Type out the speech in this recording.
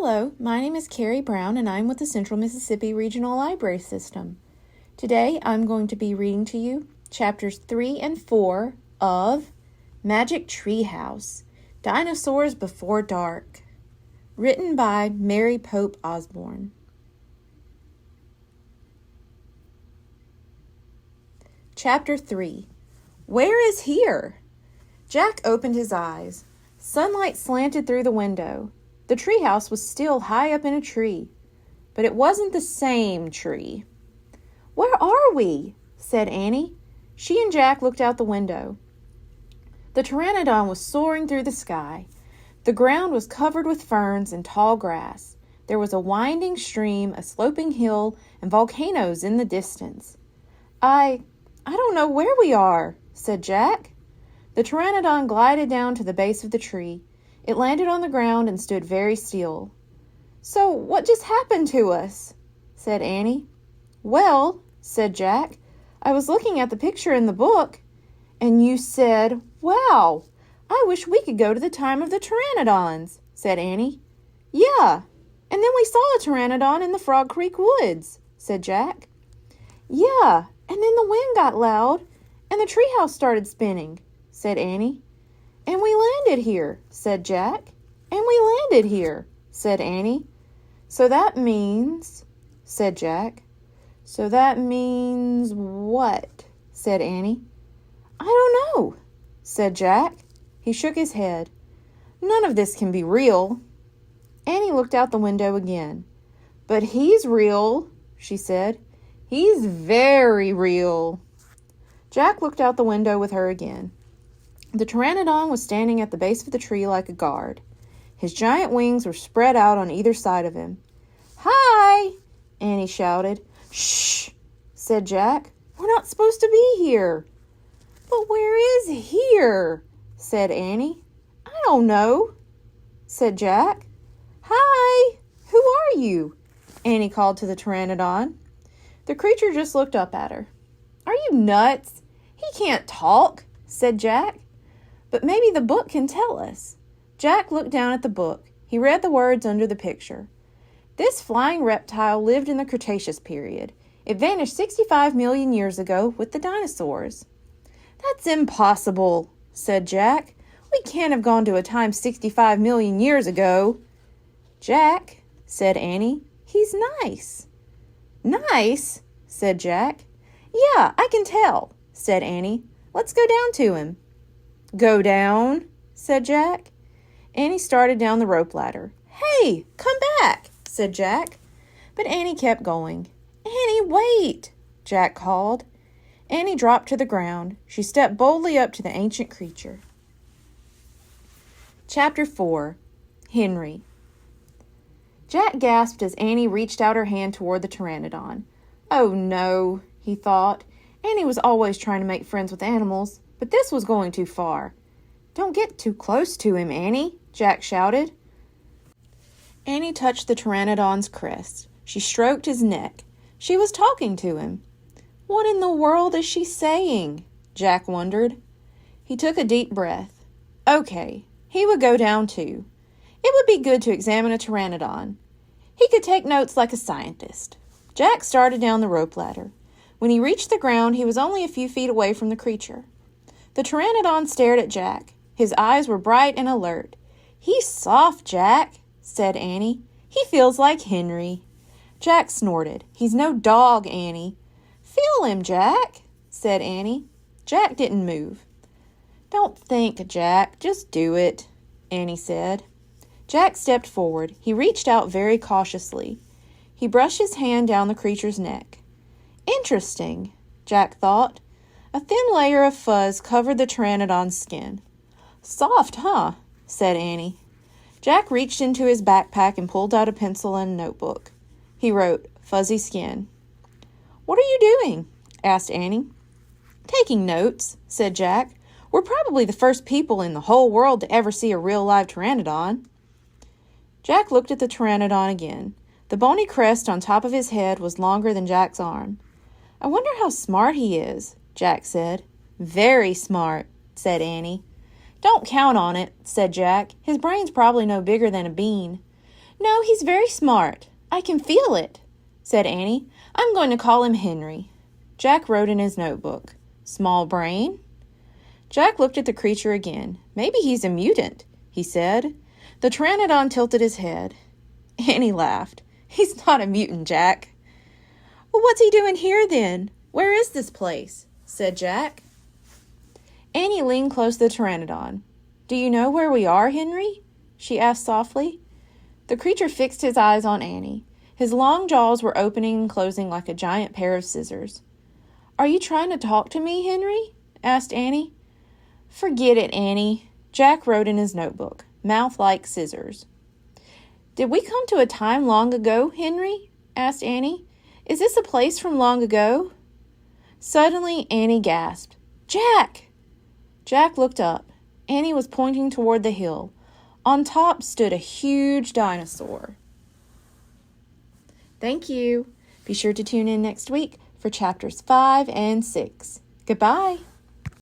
Hello, my name is Carrie Brown and I'm with the Central Mississippi Regional Library System. Today I'm going to be reading to you chapters 3 and 4 of Magic Treehouse, Dinosaurs Before Dark, written by Mary Pope Osbourne. Chapter 3. Where is here? Jack opened his eyes. Sunlight slanted through the window. The treehouse was still high up in a tree, but it wasn't the same tree. "Where are we?" said Annie. She and Jack looked out the window. The pteranodon was soaring through the sky. The ground was covered with ferns and tall grass. There was a winding stream, a sloping hill, and volcanoes in the distance. I don't know where we are," said Jack. The pteranodon glided down to the base of the tree. It landed on the ground and stood very still. "So what just happened to us?" said Annie. "Well," said Jack, "I was looking at the picture in the book, and you said, 'Wow, I wish we could go to the time of the pteranodons,'" said Annie. "Yeah, and then we saw a pteranodon in the Frog Creek woods," said Jack. "Yeah, and then the wind got loud, and the treehouse started spinning," said Annie. "And we landed here," said Jack. "And we landed here," said Annie. "So that means," said Jack. "So that means what?" said Annie. "I don't know," said Jack. He shook his head. "None of this can be real." Annie looked out the window again. "But he's real," she said. "He's very real." Jack looked out the window with her again. The pteranodon was standing at the base of the tree like a guard. His giant wings were spread out on either side of him. "Hi!" Annie shouted. "Shh!" said Jack. "We're not supposed to be here." "But where is here?" said Annie. "I don't know," said Jack. "Hi! Who are you?" Annie called to the pteranodon. The creature just looked up at her. "Are you nuts? He can't talk," said Jack. "But maybe the book can tell us." Jack looked down at the book. He read the words under the picture. "This flying reptile lived in the Cretaceous period. It vanished 65 million years ago with the dinosaurs." "That's impossible," said Jack. "We can't have gone to a time 65 million years ago." "Jack," said Annie, "he's nice." "Nice?" said Jack. "Yeah, I can tell," said Annie. "Let's go down to him." "Go down?" said Jack. Annie started down the rope ladder. "Hey, come back," said Jack. But Annie kept going. "Annie, wait," Jack called. Annie dropped to the ground. She stepped boldly up to the ancient creature. Chapter 4. Henry. Jack gasped as Annie reached out her hand toward the pteranodon. "Oh no," he thought. Annie was always trying to make friends with animals, but this was going too far. "Don't get too close to him, Annie," Jack shouted. Annie touched the pteranodon's crest. She stroked his neck. She was talking to him. What in the world is she saying? Jack wondered. He took a deep breath. Okay, he would go down too. It would be good to examine a pteranodon. He could take notes like a scientist. Jack started down the rope ladder. When he reached the ground, he was only a few feet away from the creature. The pteranodon stared at Jack. His eyes were bright and alert. "He's soft, Jack," said Annie. "He feels like Henry." Jack snorted. "He's no dog, Annie." "Feel him, Jack," said Annie. Jack didn't move. "Don't think, Jack. Just do it," Annie said. Jack stepped forward. He reached out very cautiously. He brushed his hand down the creature's neck. Interesting, Jack thought. A thin layer of fuzz covered the pteranodon's skin. "Soft, huh?" said Annie. Jack reached into his backpack and pulled out a pencil and a notebook. He wrote, "Fuzzy skin." "What are you doing?" asked Annie. "Taking notes," said Jack. "We're probably the first people in the whole world to ever see a real live pteranodon." Jack looked at the pteranodon again. The bony crest on top of his head was longer than Jack's arm. "I wonder how smart he is," Jack said. "Very smart," said Annie. "Don't count on it," said Jack. "His brain's probably no bigger than a bean." No, he's very smart. I can feel it, said Annie. I'm going to call him Henry. Jack wrote in his notebook, Small brain? Jack looked at the creature again. Maybe he's a mutant, he said. The pteranodon tilted his head. Annie laughed. He's not a mutant, Jack. Well, what's he doing here then? Where is this place? Said Jack. Annie leaned close to the pteranodon. Do you know where we are, Henry? She asked softly. The creature fixed his eyes on Annie. His long jaws were opening and closing like a giant pair of scissors. Are you trying to talk to me, Henry? Asked Annie. Forget it, Annie. Jack wrote in his notebook, mouth like scissors. Did we come to a time long ago, Henry? Asked Annie. Is this a place from long ago? Suddenly, Annie gasped. Jack! Jack looked up. Annie was pointing toward the hill. On top stood a huge dinosaur. Thank you. Be sure to tune in next week for chapters 5 and 6. Goodbye.